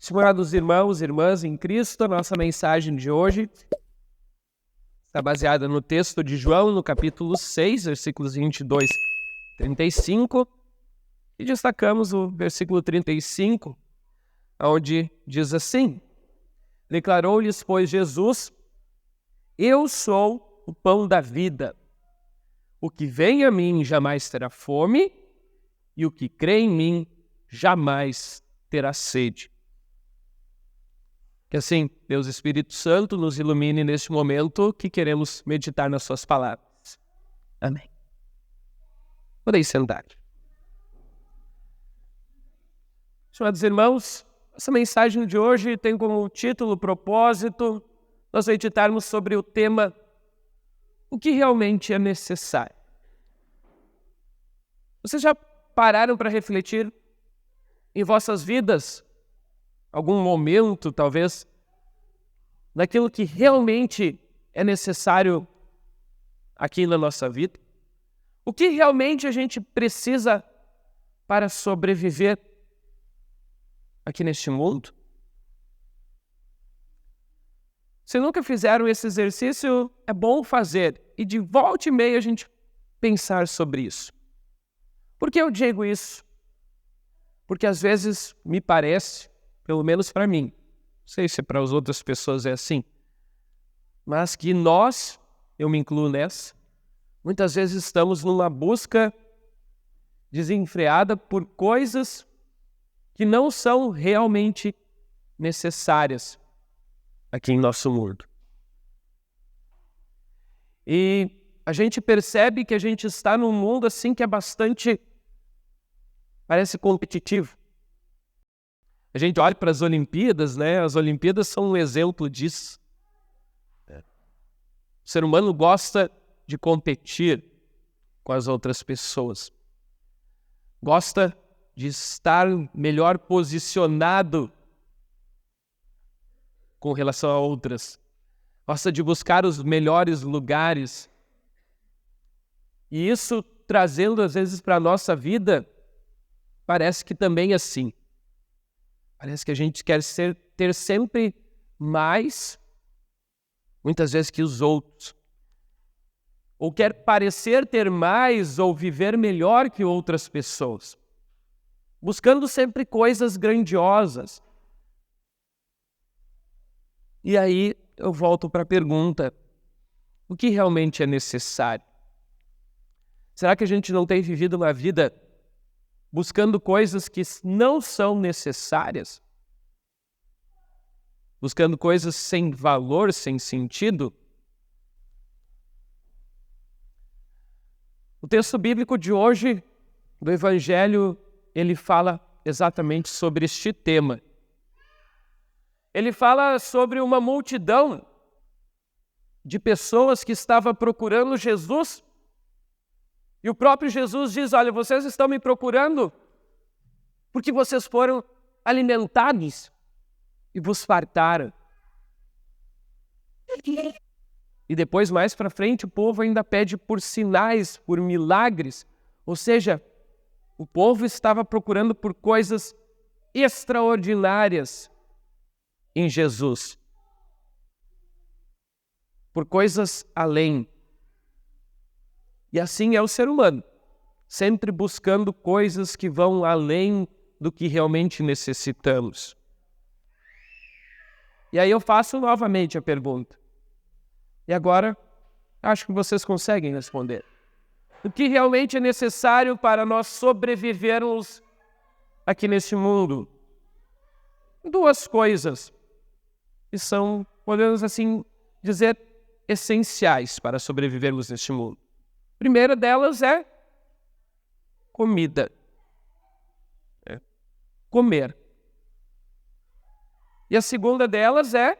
Estimados irmãos e irmãs em Cristo, a nossa mensagem de hoje está baseada no texto de João, no capítulo 6, versículos 22 e 35, e destacamos o versículo 35, onde diz assim: Declarou-lhes, pois, Jesus: Eu sou o pão da vida. O que vem a mim jamais terá fome, e o que crê em mim jamais terá sede. Que assim, Deus Espírito Santo nos ilumine neste momento que queremos meditar nas suas palavras. Amém. Podem sentar. Estimados irmãos, essa mensagem de hoje tem como título, propósito, nós meditarmos sobre o tema o que realmente é necessário. Vocês já pararam para refletir em vossas vidas, algum momento, talvez, daquilo que realmente é necessário aqui na nossa vida? O que realmente a gente precisa para sobreviver aqui neste mundo? Se nunca fizeram esse exercício, é bom fazer e de volta e meia a gente pensar sobre isso. Por que eu digo isso? Porque às vezes me parece, pelo menos para mim, não sei se para as outras pessoas é assim, mas que nós, eu me incluo nessa, muitas vezes estamos numa busca desenfreada por coisas que não são realmente necessárias aqui em nosso mundo. E a gente percebe que a gente está num mundo assim que é bastante, parece competitivo. A gente olha para as Olimpíadas, né? As Olimpíadas são um exemplo disso. O ser humano gosta de competir com as outras pessoas. Gosta de estar melhor posicionado com relação a outras. Gosta de buscar os melhores lugares. E isso, trazendo às vezes para a nossa vida, parece que também é assim. Parece que a gente quer ter sempre mais, muitas vezes, que os outros. Ou quer parecer ter mais ou viver melhor que outras pessoas. Buscando sempre coisas grandiosas. E aí eu volto para a pergunta: o que realmente é necessário? Será que a gente não tem vivido uma vida buscando coisas que não são necessárias? Buscando coisas sem valor, sem sentido? O texto bíblico de hoje, do Evangelho, ele fala exatamente sobre este tema. Ele fala sobre uma multidão de pessoas que estava procurando Jesus. E o próprio Jesus diz: olha, vocês estão me procurando porque vocês foram alimentados e vos fartaram. E depois, mais para frente, o povo ainda pede por sinais, por milagres. Ou seja, o povo estava procurando por coisas extraordinárias em Jesus. Por coisas além. E assim é o ser humano, sempre buscando coisas que vão além do que realmente necessitamos. E aí eu faço novamente a pergunta. E agora, acho que vocês conseguem responder. O que realmente é necessário para nós sobrevivermos aqui neste mundo? Duas coisas que são, podemos assim dizer, essenciais para sobrevivermos neste mundo. A primeira delas é comida. Comer. E a segunda delas é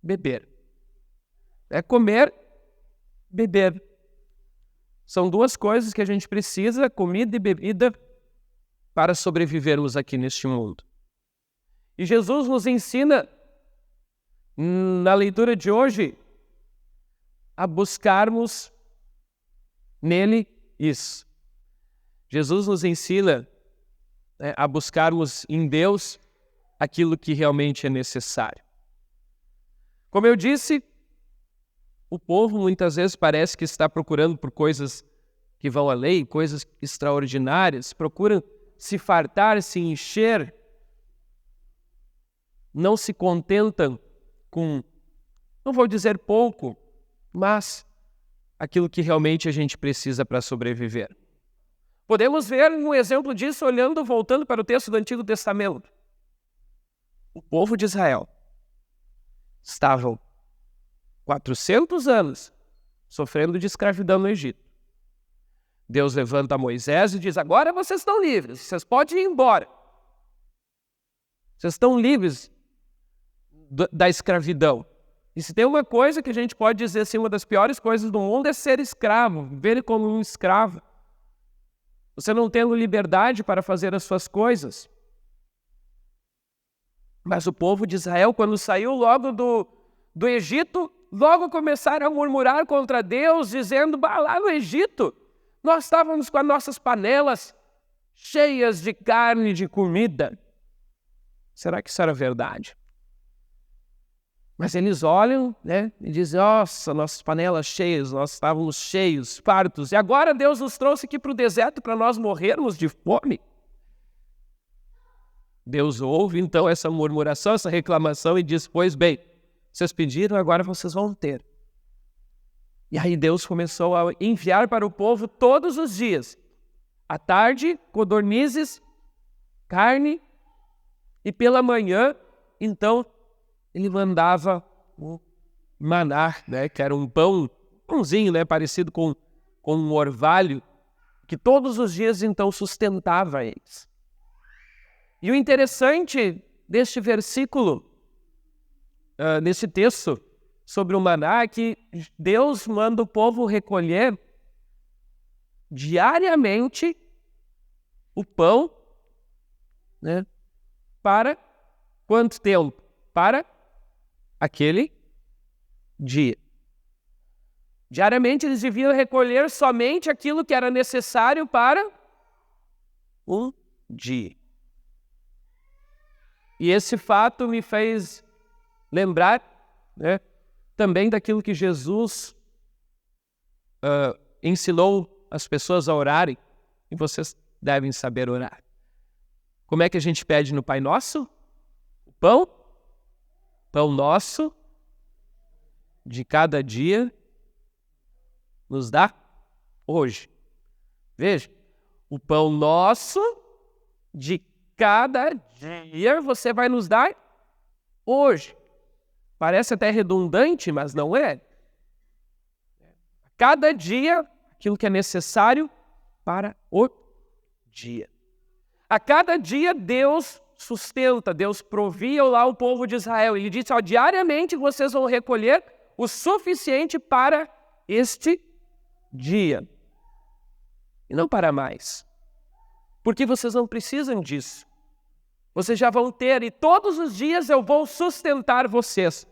beber. Comer, beber. São duas coisas que a gente precisa, comida e bebida, para sobrevivermos aqui neste mundo. E Jesus nos ensina, na leitura de hoje, a buscarmos nele isso. Jesus nos ensina a buscarmos em Deus aquilo que realmente é necessário. Como eu disse, o povo muitas vezes parece que está procurando por coisas que vão além, coisas extraordinárias, procuram se fartar, se encher, não se contentam com, não vou dizer pouco, mas aquilo que realmente a gente precisa para sobreviver. Podemos ver um exemplo disso voltando para o texto do Antigo Testamento. O povo de Israel estavam 400 anos sofrendo de escravidão no Egito. Deus levanta Moisés e diz: agora vocês estão livres, vocês podem ir embora. Vocês estão livres da escravidão. E se tem uma coisa que a gente pode dizer assim, uma das piores coisas do mundo é ser escravo, viver como um escravo. Você não tendo liberdade para fazer as suas coisas. Mas o povo de Israel, quando saiu logo do Egito, logo começaram a murmurar contra Deus, dizendo: lá no Egito, nós estávamos com as nossas panelas cheias de carne e de comida. Será que isso era verdade? Mas eles olham, e dizem: nossa, nossas panelas cheias, nós estávamos cheios, fartos, e agora Deus nos trouxe aqui para o deserto para nós morrermos de fome. Deus ouve então essa murmuração, essa reclamação e diz: pois bem, vocês pediram, agora vocês vão ter. E aí Deus começou a enviar para o povo todos os dias, à tarde, codornizes, carne, e pela manhã, então, ele mandava o maná, que era um pãozinho, parecido com um orvalho, que todos os dias, então, sustentava eles. E o interessante deste versículo, nesse texto sobre o maná, é que Deus manda o povo recolher diariamente o pão, para quanto tempo? Para aquele dia. Diariamente eles deviam recolher somente aquilo que era necessário para um dia. E esse fato me fez lembrar, também daquilo que Jesus ensinou as pessoas a orarem, e vocês devem saber orar. Como é que a gente pede no Pai Nosso? O pão nosso de cada dia nos dá hoje. Veja, o pão nosso de cada dia você vai nos dar hoje. Parece até redundante, mas não é. Cada dia, aquilo que é necessário para o dia. A cada dia Deus sustenta, Deus provia lá o povo de Israel. Ele disse: diariamente vocês vão recolher o suficiente para este dia. E não para mais. Porque vocês não precisam disso. Vocês já vão ter, e todos os dias eu vou sustentar vocês.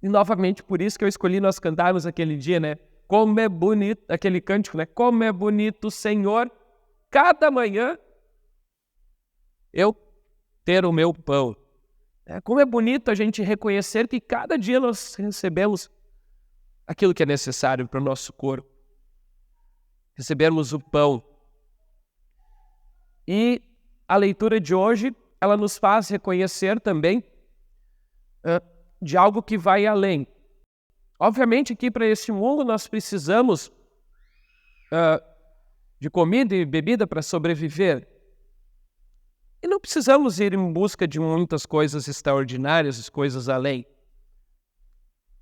E novamente, por isso que eu escolhi nós cantarmos aquele dia, Como é bonito, aquele cântico, Como é bonito, Senhor, cada manhã eu ter o meu pão. Como é bonito a gente reconhecer que cada dia nós recebemos aquilo que é necessário para o nosso corpo. Recebemos o pão. E a leitura de hoje, ela nos faz reconhecer também de algo que vai além. Obviamente, aqui para este mundo nós precisamos de comida e bebida para sobreviver. E não precisamos ir em busca de muitas coisas extraordinárias, coisas além.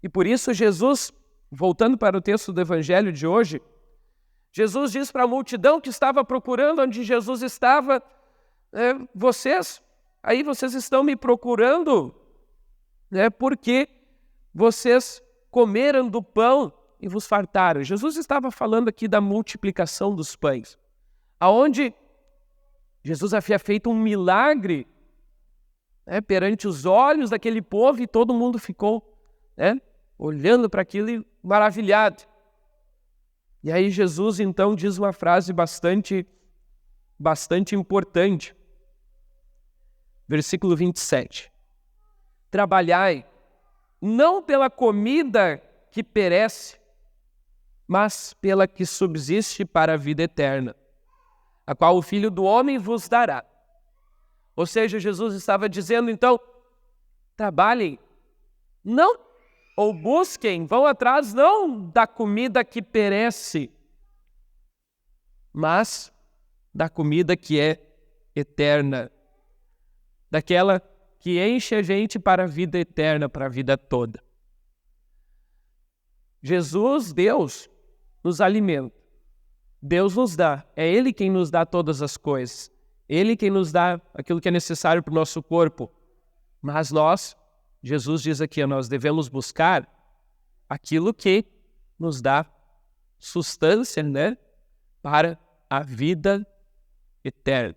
E por isso Jesus, voltando para o texto do Evangelho de hoje, Jesus diz para a multidão que estava procurando onde Jesus estava: vocês estão me procurando, porque vocês comeram do pão e vos fartaram. Jesus estava falando aqui da multiplicação dos pães, aonde Jesus havia feito um milagre perante os olhos daquele povo, e todo mundo ficou olhando para aquilo e maravilhado. E aí Jesus então diz uma frase bastante importante. versículo 27. Trabalhai, não pela comida que perece, mas pela que subsiste para a vida eterna, a qual o Filho do Homem vos dará. Ou seja, Jesus estava dizendo, então, trabalhem, não, ou busquem, vão atrás não da comida que perece, mas da comida que é eterna, daquela que enche a gente para a vida eterna, para a vida toda. Jesus, Deus, nos alimenta. Deus nos dá. É Ele quem nos dá todas as coisas. Ele quem nos dá aquilo que é necessário para o nosso corpo. Mas nós, Jesus diz aqui, nós devemos buscar aquilo que nos dá sustância, né, para a vida eterna.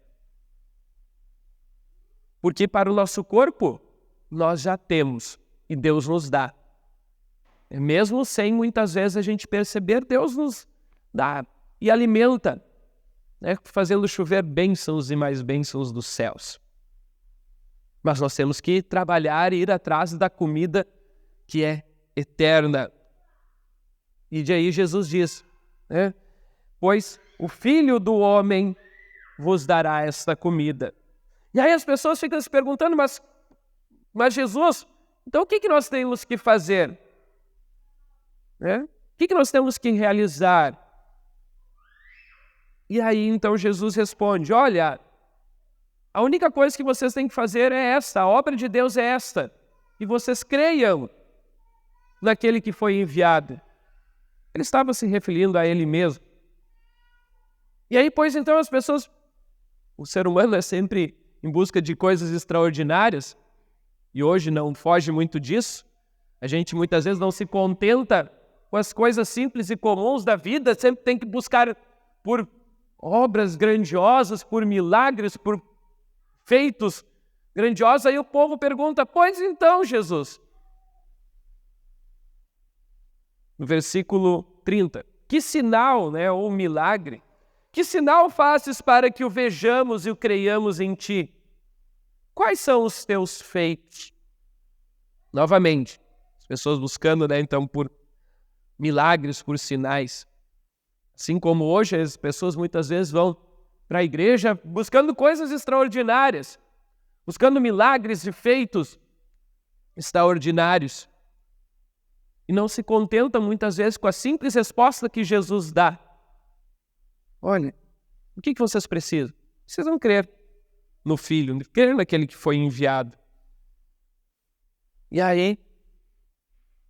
Porque para o nosso corpo, nós já temos e Deus nos dá. Mesmo sem muitas vezes a gente perceber, Deus nos dá e alimenta, né, fazendo chover bênçãos e mais bênçãos dos céus. Mas nós temos que trabalhar e ir atrás da comida que é eterna. E de aí Jesus diz, né, pois o Filho do Homem vos dará esta comida. E aí as pessoas ficam se perguntando, mas Jesus, então o que nós temos que fazer? O que nós temos que realizar? E aí então Jesus responde, olha, a única coisa que vocês têm que fazer é esta, a obra de Deus é esta, e vocês creiam naquele que foi enviado. Ele estava se referindo a ele mesmo. E aí, pois então as pessoas, o ser humano é sempre em busca de coisas extraordinárias, e hoje não foge muito disso. A gente muitas vezes não se contenta com as coisas simples e comuns da vida, sempre tem que buscar por obras grandiosas, por milagres, por feitos grandiosos. Aí o povo pergunta, pois então, Jesus, no versículo 30, que sinal, né, ou milagre, que sinal fazes para que o vejamos e o creiamos em ti? Quais são os teus feitos? Novamente, as pessoas buscando, né, então, por milagres, por sinais. Assim como hoje as pessoas muitas vezes vão para a igreja buscando coisas extraordinárias, buscando milagres e feitos extraordinários. E não se contentam muitas vezes com a simples resposta que Jesus dá. Olha, o que vocês precisam? Precisam crer no Filho, crer naquele que foi enviado. E aí,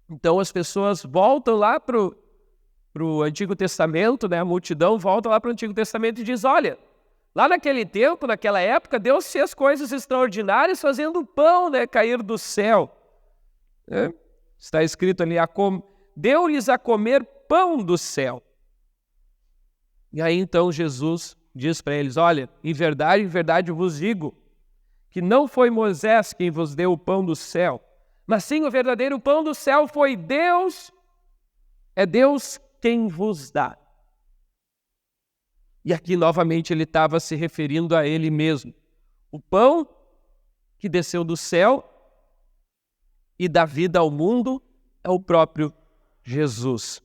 então as pessoas voltam lá para o Antigo Testamento, né? A multidão volta lá para o Antigo Testamento e diz, olha, lá naquele tempo, naquela época, Deus fez coisas extraordinárias fazendo o pão, né, cair do céu. Está escrito ali, deu-lhes a comer pão do céu. E aí então Jesus diz para eles, olha, em verdade vos digo, que não foi Moisés quem vos deu o pão do céu, mas sim o verdadeiro pão do céu foi Deus, é Deus quem vos dá. E aqui novamente ele estava se referindo a ele mesmo. O pão que desceu do céu e dá vida ao mundo é o próprio Jesus.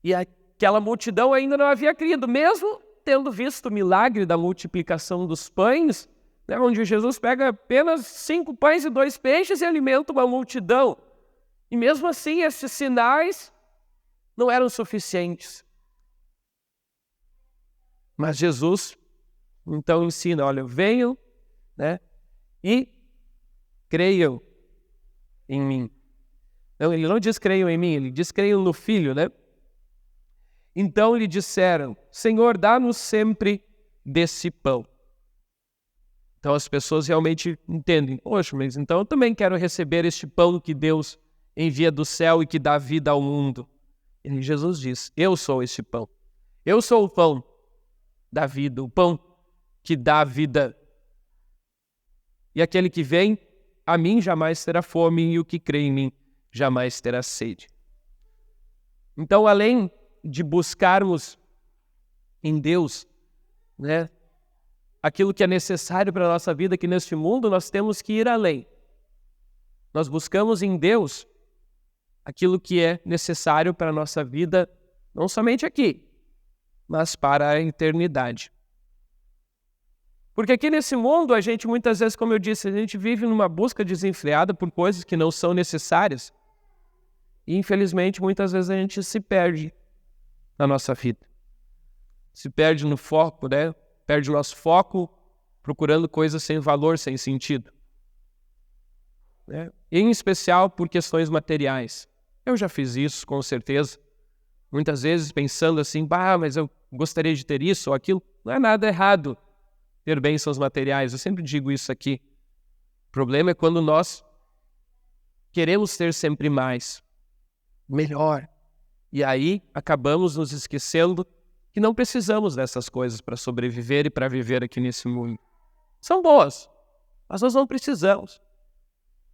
E aquela multidão ainda não havia crido, mesmo tendo visto o milagre da multiplicação dos pães, né, onde Jesus pega apenas 5 pães e 2 peixes e alimenta uma multidão. E mesmo assim, esses sinais não eram suficientes. Mas Jesus, então, ensina, olha, venham, né, e creiam em mim. Não, ele não diz creiam em mim, ele diz creiam no Filho, né? Então lhe disseram, Senhor, dá-nos sempre desse pão. Então as pessoas realmente entendem, poxa, mas então eu também quero receber este pão que Deus envia do céu e que dá vida ao mundo. E Jesus diz, eu sou este pão. Eu sou o pão da vida, o pão que dá vida. E aquele que vem a mim jamais terá fome, e o que crê em mim jamais terá sede. Então, além de buscarmos em Deus, né, aquilo que é necessário para a nossa vida aqui neste mundo, nós temos que ir além. Nós buscamos em Deus aquilo que é necessário para a nossa vida, não somente aqui, mas para a eternidade. Porque aqui nesse mundo, a gente muitas vezes, como eu disse, a gente vive numa busca desenfreada por coisas que não são necessárias. E infelizmente, muitas vezes a gente se perde na nossa vida. Se perde no foco, né? Perde o nosso foco procurando coisas sem valor, sem sentido. Em especial por questões materiais. Eu já fiz isso, com certeza. Muitas vezes pensando assim, mas eu gostaria de ter isso ou aquilo. Não é nada errado ter bênçãos materiais. Eu sempre digo isso aqui. O problema é quando nós queremos ter sempre mais, melhor. E aí acabamos nos esquecendo que não precisamos dessas coisas para sobreviver e para viver aqui nesse mundo. São boas, mas nós não precisamos.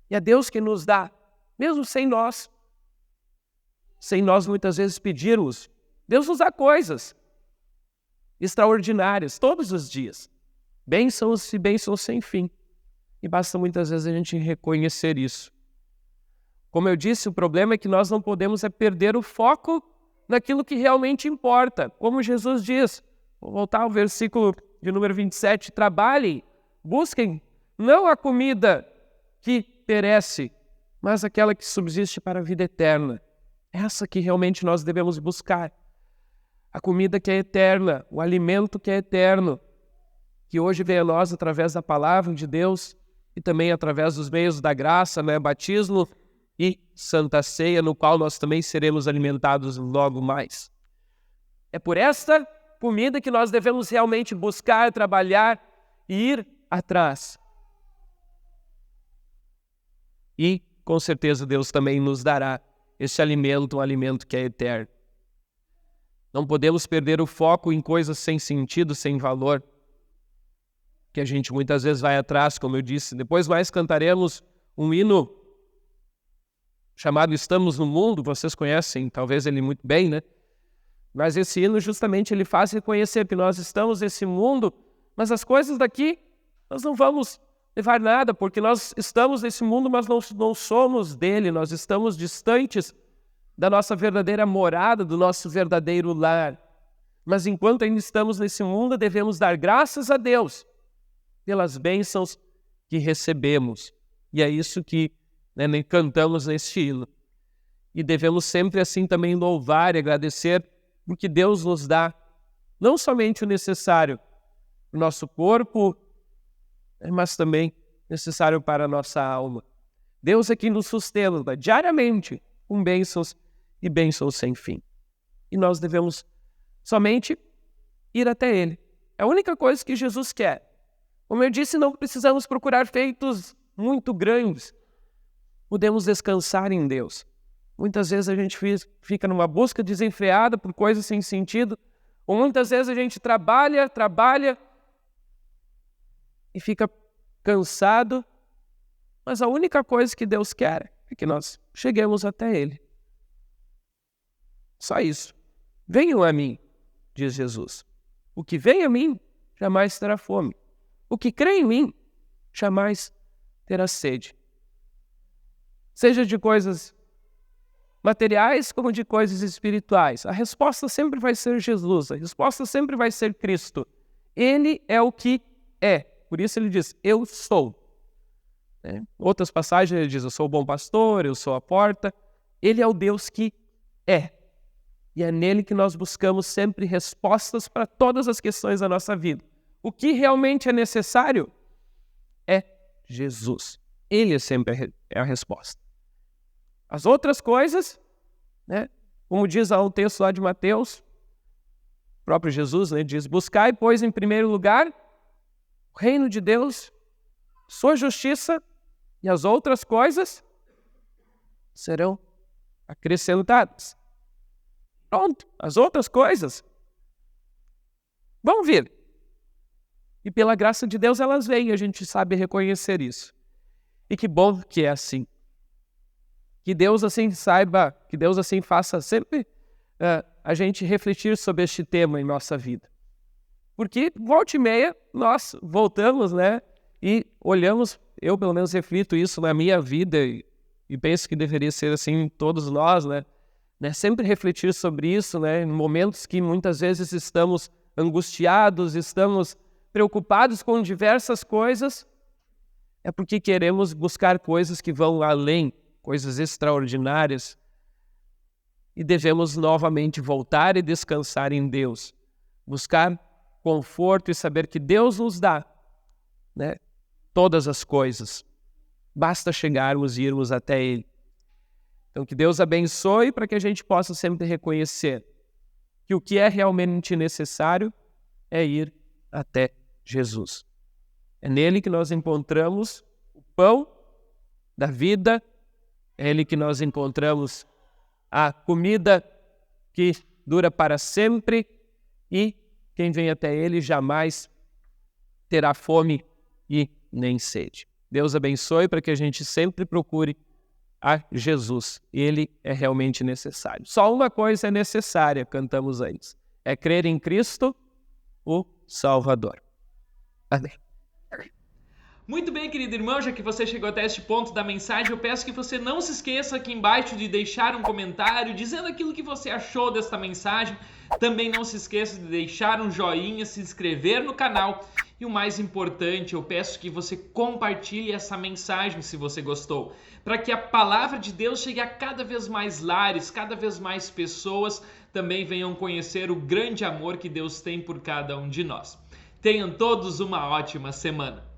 E é Deus que nos dá, mesmo sem nós muitas vezes pedirmos. Deus nos dá coisas extraordinárias todos os dias. Bênçãos e bênçãos sem fim. E basta muitas vezes a gente reconhecer isso. Como eu disse, o problema é que nós não podemos perder o foco naquilo que realmente importa. Como Jesus diz, vou voltar ao versículo de número 27, trabalhem, busquem não a comida que perece, mas aquela que subsiste para a vida eterna. Essa que realmente nós devemos buscar. A comida que é eterna, o alimento que é eterno, que hoje vem a nós através da palavra de Deus e também através dos meios da graça, batismo e Santa Ceia, no qual nós também seremos alimentados logo mais. É por esta comida que nós devemos realmente buscar, trabalhar e ir atrás. E, com certeza, Deus também nos dará esse alimento, um alimento que é eterno. Não podemos perder o foco em coisas sem sentido, sem valor, que a gente muitas vezes vai atrás, como eu disse. Depois mais cantaremos um hino chamado Estamos no Mundo, vocês conhecem talvez ele muito bem, né? Mas esse hino justamente ele faz reconhecer que nós estamos nesse mundo, mas as coisas daqui nós não vamos levar nada, porque nós estamos nesse mundo, mas não somos dele, nós estamos distantes da nossa verdadeira morada, do nosso verdadeiro lar. Mas enquanto ainda estamos nesse mundo, devemos dar graças a Deus pelas bênçãos que recebemos. E é isso que cantamos neste hino. E devemos sempre assim também louvar e agradecer, porque Deus nos dá não somente o necessário para o nosso corpo, mas também necessário para a nossa alma. Deus é quem nos sustenta diariamente com bênçãos e bênçãos sem fim. E nós devemos somente ir até Ele. É a única coisa que Jesus quer. Como eu disse, não precisamos procurar feitos muito grandes. Podemos descansar em Deus. Muitas vezes a gente fica numa busca desenfreada por coisas sem sentido, ou muitas vezes a gente trabalha e fica cansado, mas a única coisa que Deus quer é que nós cheguemos até Ele. Só isso. Venham a mim, diz Jesus. O que vem a mim jamais terá fome. O que crê em mim jamais terá sede. Seja de coisas materiais como de coisas espirituais. A resposta sempre vai ser Jesus. A resposta sempre vai ser Cristo. Ele é o que é. Por isso ele diz, eu sou. Outras passagens ele diz, eu sou o bom pastor, eu sou a porta. Ele é o Deus que é. E é nele que nós buscamos sempre respostas para todas as questões da nossa vida. O que realmente é necessário é Jesus. Ele sempre é a resposta. As outras coisas, como diz lá o texto lá de Mateus, o próprio Jesus diz, buscai, pois, em primeiro lugar, o reino de Deus, sua justiça, e as outras coisas serão acrescentadas. Pronto, as outras coisas vão vir. E pela graça de Deus elas vêm, a gente sabe reconhecer isso. E que bom que é assim. Que Deus assim saiba, que Deus assim faça sempre a gente refletir sobre este tema em nossa vida. Porque volta e meia nós voltamos, né? E olhamos, eu pelo menos reflito isso na minha vida e penso que deveria ser assim em todos nós, né? Sempre refletir sobre isso, né? Em momentos que muitas vezes estamos angustiados, estamos preocupados com diversas coisas, é porque queremos buscar coisas que vão além, coisas extraordinárias, e devemos novamente voltar e descansar em Deus, buscar conforto e saber que Deus nos dá, né, todas as coisas. Basta chegarmos e irmos até Ele. Então, que Deus abençoe para que a gente possa sempre reconhecer que o que é realmente necessário é ir até Jesus. É nele que nós encontramos o pão da vida, é nele que nós encontramos a comida que dura para sempre e quem vem até ele jamais terá fome e nem sede. Deus abençoe para que a gente sempre procure a Jesus. Ele é realmente necessário. Só uma coisa é necessária, cantamos antes, é crer em Cristo, o Salvador. Amém. Muito bem, querido irmão, já que você chegou até este ponto da mensagem, eu peço que você não se esqueça aqui embaixo de deixar um comentário dizendo aquilo que você achou desta mensagem. Também não se esqueça de deixar um joinha, se inscrever no canal e o mais importante, eu peço que você compartilhe essa mensagem se você gostou, para que a palavra de Deus chegue a cada vez mais lares, cada vez mais pessoas também venham conhecer o grande amor que Deus tem por cada um de nós. Tenham todos uma ótima semana.